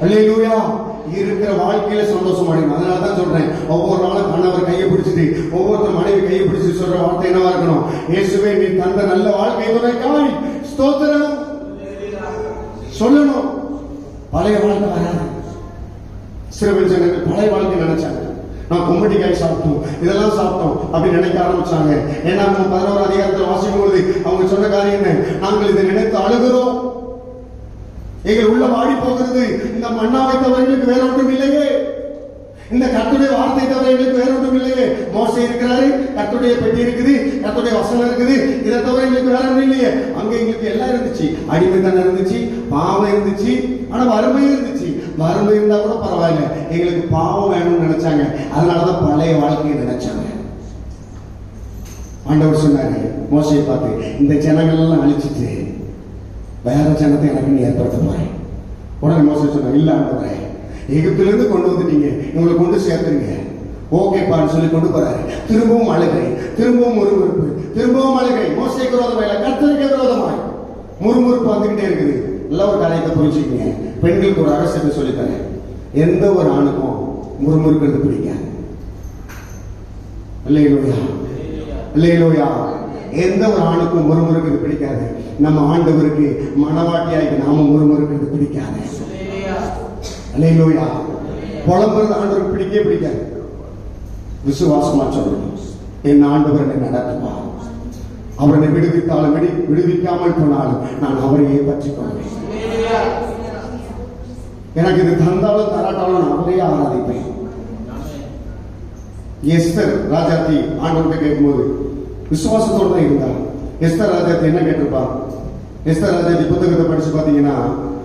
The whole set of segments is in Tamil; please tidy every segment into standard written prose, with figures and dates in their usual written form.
அல்லேலூயா. இருக்கிற வாழ்க்கையில சந்தோஷம் அடையணும். அதனால தான் சொல்றேன், ஒவ்வொரு நாளும் கணவர் கையை பிடிச்சிட்டு ஒவ்வொருத்தர் மனைவி கையை பிடிச்சு சொல்ற வார்த்தை என்னவா இருக்கணும்? இயேசுவே, நீ தந்த நல்ல வாழ்க்கை துணைக்காய் ஸ்தோத்திரம் சொல்லணும். பழைய வாழ்க்கை வராது. சிறுவன் ஜனங்கள் பழைய வாழ்க்கை நினைச்சாங்க. நான் கும்படிக்காய் சாப்பிட்டோம், இதெல்லாம் சாப்பிட்டோம் அப்படி நினைக்க ஆரம்பிச்சாங்க. ஏன்னா 11 அதிகாரத்தில் வாசிக்கும் பொழுது அவங்க சொன்ன காரியம் என்ன? நாங்கள் இதை நினைத்து அழுகிறோம், எங்கள் உள்ள வாடி போகிறது. இந்த மன்னாவை தவிர எங்களுக்கு வேற ஒன்றும் இல்லையே, இந்த கர்த்தருடைய வார்த்தை தவிர எங்களுக்கு வேற ஒன்றும் இல்லையே. மோசே இருக்கிறாரு, கர்த்தருடைய பெட்டி இருக்குது, கர்த்தருடைய வசனம் இருக்குது, இதை தவிர எங்களுக்கு வேற ஒன்றும் இல்லையே. அங்க எங்களுக்கு எல்லாம் இருந்துச்சு, அடிமைத்தனம் இருந்துச்சு, பாவம் இருந்துச்சு, ஆனா வறுமை இருந்துச்சு. வறுமை இருந்தா கூட பரவாயில்ல, எங்களுக்கு பாவம் வேணும்னு நினைச்சாங்க. அதனாலதான் பழைய வாழ்க்கையை நினைச்சாங்க. ஆண்டவர் சொன்னாரு மோசையை பார்த்து, இந்த ஜனங்கள் எல்லாம் அழிச்சிட்டு வேற ஜனத்தை எனக்கு நீ ஏற்படுத்த போறேன். உடனே மோசே சொன்னாங்க, இல்ல ஆண்டவரே, எகிப்திலிருந்து கொண்டு வந்துட்டீங்க, உங்களை கொண்டு சேர்த்துருங்க. ஓகேப்பான்னு சொல்லி கொண்டு போறாரு. திரும்பவும் அழுகை, திரும்பவும் முறுமுறுப்பு, திரும்பவும் அழுகை. மோசேக்கு விரோதமாய், கர்த்தருக்கு விரோதமாய் முறுமுறுப்பு வந்துகிட்டே இருக்குது. எல்லாம் ஒரு காரியத்தை புரிஞ்சுக்கீங்க. பெண்களுக்கு ஒரு ரகசியத்தை சொல்லித்தரேன். எந்த ஒரு ஆணுக்கும் முறுமுறுக்கிறது பிடிக்காது. அல்லேலூயா, அல்லேலூயா. எந்த ஒரு ஆணுக்கும் முறுமுறுக்கிறது பிடிக்காது. நம்ம ஆண்டவருக்கு மனவாட்டியாகி நாம முறுமுறுக்கிறது பிடிக்காது. அல்லேலூயா. புலம்புறது ஆண்டவருக்கு பிடிக்கவே பிடிக்காது. விசுவாசமா சொல்லணும், என் ஆண்டவர் என்னை நடத்துவா. அவரை விடுவித்தாலும் விடுவிக்காமல் போனாலும் நான் அவரையே பற்றி கொள்வேன். எனக்கு இது தந்தாலும் தராட்டாலும் நான் அவரையே ஆராதிப்பேன். எஸ்தர் ராஜாத்தி ஆண்டவர்கிட்ட கேட்கும்போது விசுவாசத்தோடு தான் இருந்தார். எஸ்தர் ராஜாத்தி என்ன கேட்டிருப்பா? எஸ்தர் ராஜாத்தி புத்தகத்தை படிச்சு பார்த்தீங்கன்னா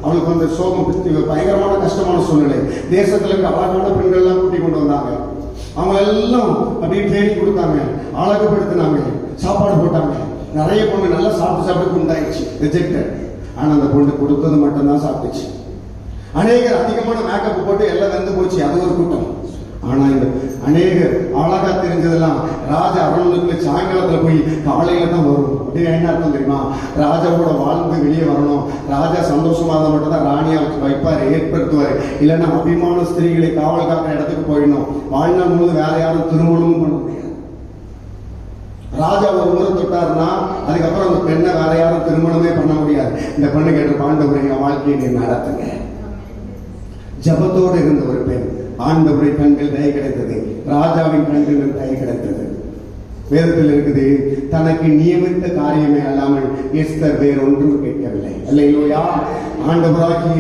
அவளுக்கு வந்து சோகம், பயங்கரமான கஷ்டமான சூழ்நிலை. தேசத்துல இருக்க அழகான பெண்கள் எல்லாம் கூட்டி கொண்டு வந்தாங்க. அவங்க எல்லாம் அப்படியே ட்ரைனிங் கொடுத்தாங்க, அழகுபடுத்தினாங்க, சாப்பாடு போட்டாங்க. நிறைய பொண்ணு நல்லா சாப்பிட்டு உண்டாயிடுச்சு, ரிஜெக்டட். ஆனா அந்த பொண்ணு கொடுத்தது மட்டும்தான் சாப்பிட்டுச்சு. அநேகர் அதிகமான மேக்கப் போட்டு எல்லாம் வந்து போச்சு, அது ஒரு கூட்டம். ஆனா இந்த அநேகர் அழகா தெரிஞ்சதெல்லாம் ராஜா அரண்மனைக்குள்ள சாயங்காலத்துல போய் காலையில தான் வரும். அப்படின்னு என்ன அர்த்தம் தெரியுமா? ராஜாவோட வாழ்ந்து வெளியே வரணும். ராஜா சந்தோஷமா தான் மட்டும் தான் ராணியா வைப்பாரு, ஏற்படுத்துவாரு. இல்லைன்னா அபிமான ஸ்திரீகளை காவல் காக்கிற இடத்துக்கு போயிடணும். வாழ்நாள் போது வேற யாரும் திருமணமும் பண்ண முடியாது. ராஜா ஒரு முறை தொட்டாருன்னா அதுக்கப்புறம் அந்த பெண்ணை வேற யாரும் திருமணமே பண்ண முடியாது. இந்த பெண்ணு கேட்ட பாண்டவரை வாழ்க்கையை நீ நடத்துங்க. ஜபத்தோடு இருந்த ஒரு பெண், ஆண்டவரை கண்கள் தயை கிடைத்தது, ராஜாவின் கண்கள் தயை கிடைத்தது. வேதத்தில் இருக்குது, தனக்கு நியமித்த காரியமே அல்லாமல் எஸ்தர் வேறொன்றும் கேட்கவில்லை. அல்லேலூயா. ஆண்டவராகிய